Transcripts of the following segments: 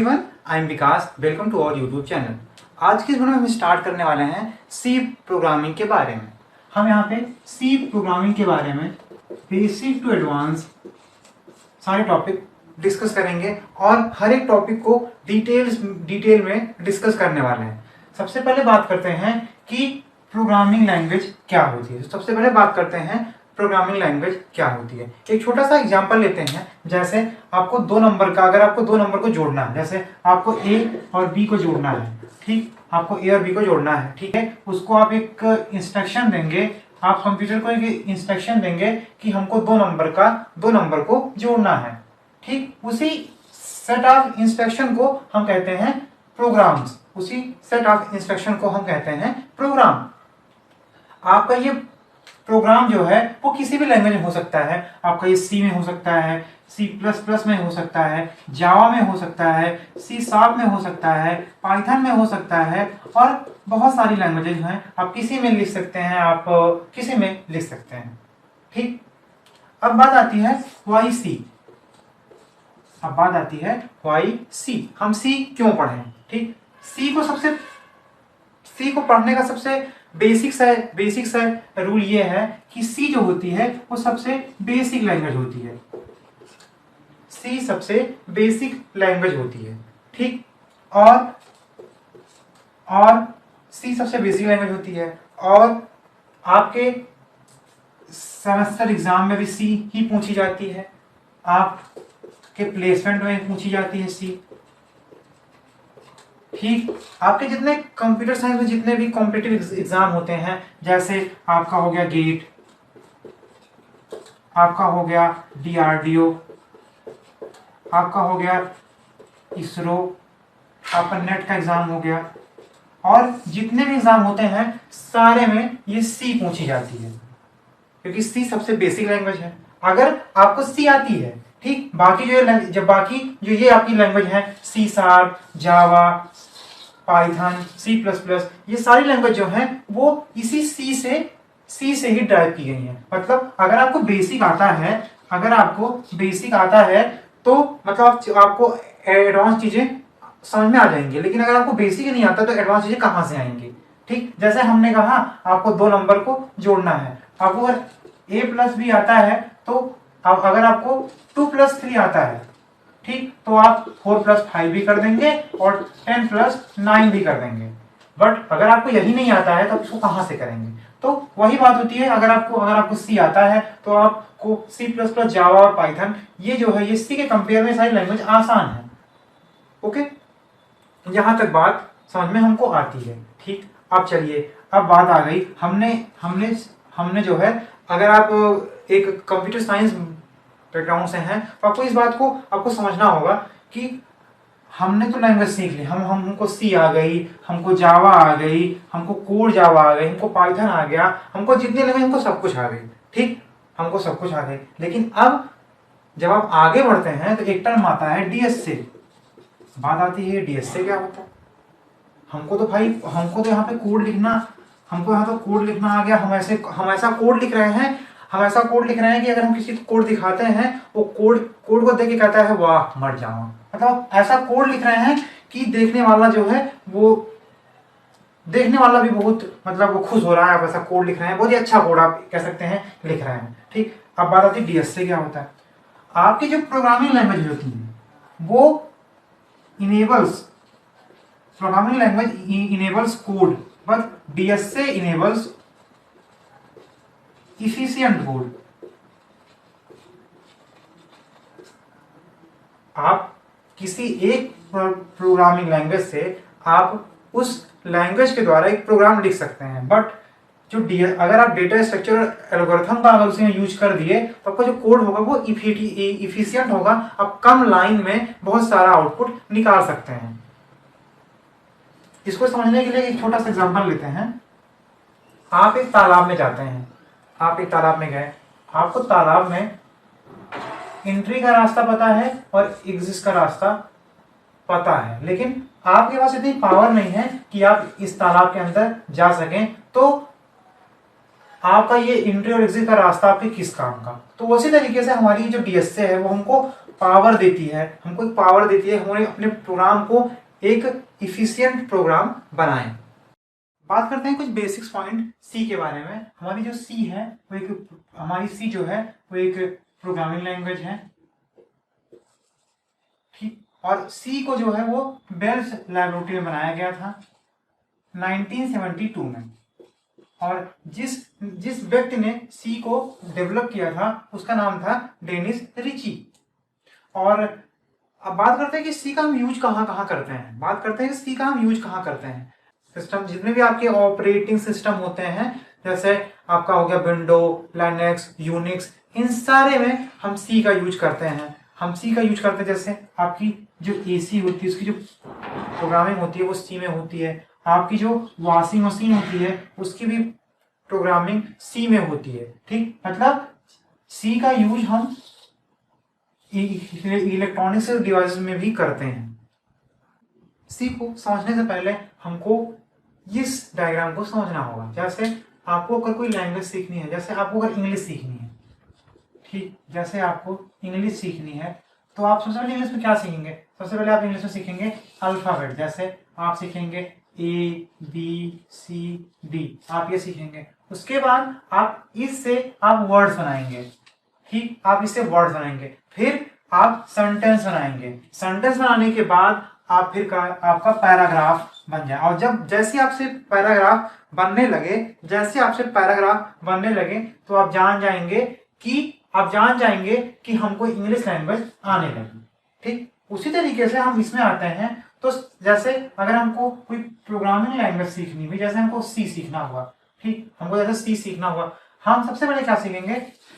Everyone, I am Vikas. Welcome to our YouTube channel. आज की इस वीडियो में हम स्टार्ट करने वाले हैं सी प्रोग्रामिंग के बारे में। हम यहाँ पे सी प्रोग्रामिंग के बारे में बेसिक टू एडवांस सारे टॉपिक डिस्कस करेंगे और हर एक टॉपिक को डिटेल में डिस्कस करने वाले हैं। सबसे पहले बात करते हैं कि प्रोग्रामिंग लैंग्वेज क्या होती है। सबसे पहले बात करते हैं प्रोग्रामिंग लैंग्वेज क्या होती है। एक छोटा सा एग्जांपल लेते हैं। जैसे आपको दो नंबर का, अगर आपको दो नंबर को जोड़ना है, जैसे आपको ए और बी को जोड़ना है, ठीक, आपको ए और बी को जोड़ना है, ठीक है। उसको आप एक इंस्ट्रक्शन देंगे, आप कंप्यूटर को एक इंस्ट्रक्शन देंगे कि हमको दो नंबर को जोड़ना है, ठीक। उसी सेट ऑफ इंस्ट्रक्शन को हम कहते हैं प्रोग्राम्स। उसी सेट ऑफ इंस्ट्रक्शन को हम कहते हैं प्रोग्राम। आपका ये प्रोग्राम जो है वो किसी भी लैंग्वेज में हो सकता है। आपका ये सी में हो सकता है, C++ में हो सकता है, जावा में हो सकता है, C# में हो सकता है, पाइथन में हो सकता है और बहुत सारी लैंग्वेजेज हैं। आप किसी में लिख सकते हैं, आप किसी में लिख सकते हैं, ठीक। अब बात आती है वाई सी। हम सी क्यों पढ़ें, ठीक। सी को पढ़ने का सबसे बेसिक सा रूल ये है कि सी जो होती है वो सबसे बेसिक लैंग्वेज होती है। सी सबसे बेसिक लैंग्वेज होती है, ठीक। और सी सबसे बेसिक लैंग्वेज होती है और आपके सेमेस्टर एग्जाम में भी सी ही पूछी जाती है, आपके प्लेसमेंट में पूछी जाती है सी, ठीक। आपके जितने कंप्यूटर साइंस में जितने भी कॉम्पिटिटिव एग्जाम होते हैं, जैसे आपका हो गया गेट, आपका हो गया DRDO, आपका हो गया इसरो, आपका नेट का एग्जाम हो गया, और जितने भी एग्जाम होते हैं सारे में ये सी पूछी जाती है, क्योंकि सी सबसे बेसिक लैंग्वेज है। अगर आपको सी आती है, ठीक, बाकी जो ये आपकी लैंग्वेज है, C#, जावा, पाइथन, C++, ये सारी लैंग्वेज जो हैं वो इसी सी से ही ड्राइव की गई हैं। मतलब अगर आपको बेसिक आता है तो मतलब आपको एडवांस चीजें समझ में आ जाएंगी। लेकिन अगर आपको बेसिक ही नहीं आता तो एडवांस चीजें कहाँ से आएंगी, ठीक। जैसे हमने कहा आपको दो नंबर को जोड़ना है, आपको अगर A+B आता है तो अगर आपको 2+3 आता है, ठीक, तो आप 4+5 भी कर देंगे और 10+9 भी कर देंगे। बट अगर आपको यही नहीं आता है तो उसको कहां से करेंगे। तो वही बात होती है, अगर आपको सी आता है तो आपको C++, जावा और पाइथन, ये जो है ये सी के कंपेयर में सारी लैंग्वेज आसान है। ओके, यहां तक बात समझ में हमको आती है, ठीक। अब चलिए, अब बात आ गई, हमने जो है, अगर आप एक कंप्यूटर साइंस बैकग्राउंड से हैं तो आपको इस बात को आपको समझना होगा कि हमने तो लैंग्वेज सीख ली, हमको सी आ गई, हमको जावा आ गई, हमको कोड जावा आ गई, हमको पाइथन आ गया, हमको जितनी लैंग्वेज हमको सब कुछ आ गई, ठीक, हमको सब कुछ आ गई। लेकिन अब जब आप आगे बढ़ते हैं तो एक टर्म आता है डीएसए। बात आती है डीएसए क्या होता है। हमको तो यहाँ पे कोड लिखना, हमको यहाँ तो कोड लिखना आ गया। हम ऐसा कोड लिख रहे हैं कि अगर हम किसी को कोड दिखाते हैं वो कोड को देख के कहता है वाह मर जाओ। मतलब ऐसा कोड लिख रहे हैं कि देखने वाला भी बहुत मतलब वो खुश हो रहा है। आप ऐसा कोड लिख रहे हैं, बहुत ही अच्छा कोड आप कह सकते हैं लिख रहे हैं, ठीक। अब बात आती है डीएसए क्या होता है। आपकी जो प्रोग्रामिंग लैंग्वेज होती है वो programming language enables code, but DSA enables efficient code. आप किसी एक प्रोग्रामिंग लैंग्वेज से आप उस लैंग्वेज के द्वारा एक प्रोग्राम लिख सकते हैं, बट अगर आप डेटा स्ट्रक्चर एल्गोरिथम का अगर उसमें यूज कर दिए तो आपका जो कोड होगा वो इफिशिएंट होगा। आप कम लाइन में बहुत सारा आउटपुट निकाल सकते हैं। इसको समझने के लिए एक छोटा सा एग्जांपल लेते हैं। आप एक तालाब में जाते हैं, आप एक तालाब में गए, आपको तालाब में एंट्री का रास्ता पता है और एग्जिट का रास्ता पता है, लेकिन आपके पास इतनी पावर नहीं है कि आप इस तालाब के अंदर जा सकें। तो आपका ये एंट्री और एग्जिट का रास्ता आपके किस काम का। तो उसी तरीके से हमारी जो डीएसए है वो हमको पावर देती है, हमको एक पावर देती है हमारे अपने प्रोग्राम को एक इफिशियंट प्रोग्राम बनाएं। बात करते हैं कुछ बेसिक्स पॉइंट सी के बारे में। हमारी जो सी है वो एक हमारी सी जो है वो एक प्रोग्रामिंग लैंग्वेज है, ठीक। और सी को जो है वो बेल्स लैबोरेटरी में बनाया गया था 1972 में। और जिस व्यक्ति ने सी को डेवलप किया था उसका नाम था डेनिस रिची। और अब बात करते हैं कि सी का हम यूज कहाँ करते हैं। बात करते हैं कि सी का हम यूज कहाँ करते हैं। सिस्टम जितने भी आपके ऑपरेटिंग सिस्टम होते हैं, जैसे आपका हो गया विंडो, लिनक्स, यूनिक्स, इन सारे में हम सी का यूज करते हैं। हम सी का यूज करते हैं, जैसे आपकी जो एसी होती है उसकी जो प्रोग्रामिंग होती है वो सी में होती है। आपकी जो वॉशिंग मशीन होती है उसकी भी प्रोग्रामिंग सी में होती है, ठीक। मतलब सी का यूज हम इलेक्ट्रॉनिक्स डिवाइसेस में भी करते हैं। सी को समझने से पहले हमको इस डायग्राम को समझना होगा। जैसे आपको अगर कोई लैंग्वेज सीखनी है, जैसे आपको अगर इंग्लिश सीखनी है, ठीक, जैसे आपको इंग्लिश सीखनी है तो आप सबसे पहले इंग्लिश में क्या सीखेंगे। सबसे पहले आप इंग्लिश में सीखेंगे अल्फाबेट। जैसे आप सीखेंगे ए बी सी डी, आप ये सीखेंगे। उसके बाद आप इससे आप वर्ड्स बनाएंगे, ठीक, आप इससे वर्ड्स बनाएंगे। फिर आप सेंटेंस बनाएंगे। सेंटेंस बनाने के बाद आप फिर आपका पैराग्राफ बन जाए। और जैसे आपसे पैराग्राफ बनने लगे तो आप जान जाएंगे कि हमको इंग्लिश लैंग्वेज आने लगी, ठीक। उसी तरीके से हम इसमें आते हैं। तो जैसे अगर हमको कोई प्रोग्रामिंग लैंग्वेज सीखनी हुई, जैसे हमको सी सीखना हुआ, ठीक, हमको जैसे सी सीखना हुआ, हम सबसे पहले क्या सीखेंगे।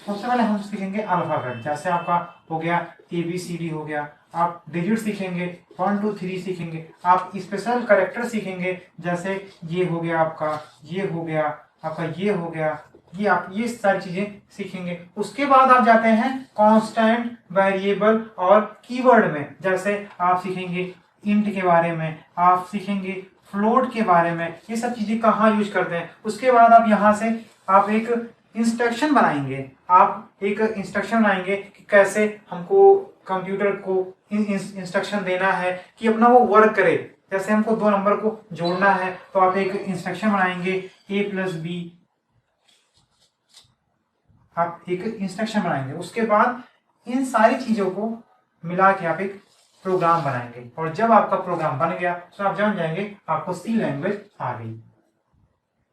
सबसे पहले हम सीखेंगे अल्फाबेट। जैसे आपका हो गया ABCD हो गया, आप डिजिट सीखेंगे 1 2 3 सीखेंगे। आप स्पेशल कैरेक्टर सीखेंगे, जैसे ये हो गया आपका, ये हो गया आपका, ये हो गया, ये आप ये सारी चीजें सीखेंगे। उसके बाद आप जाते हैं कांस्टेंट, वेरिएबल और कीवर्ड में। जैसे आप सीखेंगे इंट के बारे में, आप सीखेंगे फ्लोट के बारे में, ये सब चीजें कहाँ यूज करते हैं। उसके बाद आप यहाँ से आप एक इंस्ट्रक्शन बनाएंगे। आप एक इंस्ट्रक्शन बनाएंगे कि कैसे हमको कंप्यूटर को इंस्ट्रक्शन देना है कि अपना वो वर्क करे। जैसे हमको 2 नंबर को जोड़ना है तो आप एक इंस्ट्रक्शन बनाएंगे A+B, आप एक इंस्ट्रक्शन बनाएंगे। उसके बाद इन सारी चीजों को मिला के आप एक प्रोग्राम बनाएंगे। और जब आपका प्रोग्राम बन गया तो आप जान जाएंगे आपको सी लैंग्वेज आ गई।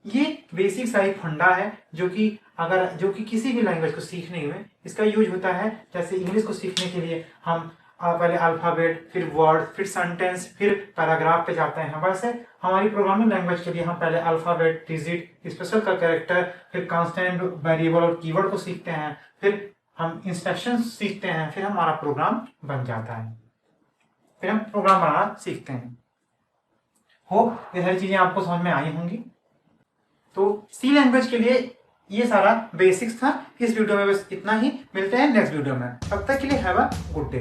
ये बेसिक सा एक फंडा है जो कि किसी भी लैंग्वेज को सीखने में इसका यूज होता है। जैसे इंग्लिश को सीखने के लिए हम पहले अल्फाबेट, फिर वर्ड, फिर सेंटेंस, फिर पैराग्राफ पे जाते हैं। वैसे हमारी प्रोग्रामिंग लैंग्वेज के लिए हम पहले अल्फाबेट, डिजिट, स्पेशल का कैरेक्टर, फिर कांस्टेंट, वेरिएबल और कीवर्ड को सीखते हैं। फिर हम इंस्ट्रक्शन सीखते हैं, फिर हमारा प्रोग्राम बन जाता है। फिर हम प्रोग्राम बनाना सीखते हैं। ये सारी चीजें आपको समझ में आई होंगी। तो सी लैंग्वेज के लिए ये सारा बेसिक्स था। इस वीडियो में बस इतना ही। मिलते हैं नेक्स्ट वीडियो में। तब तक के लिए हैव अ गुड डे।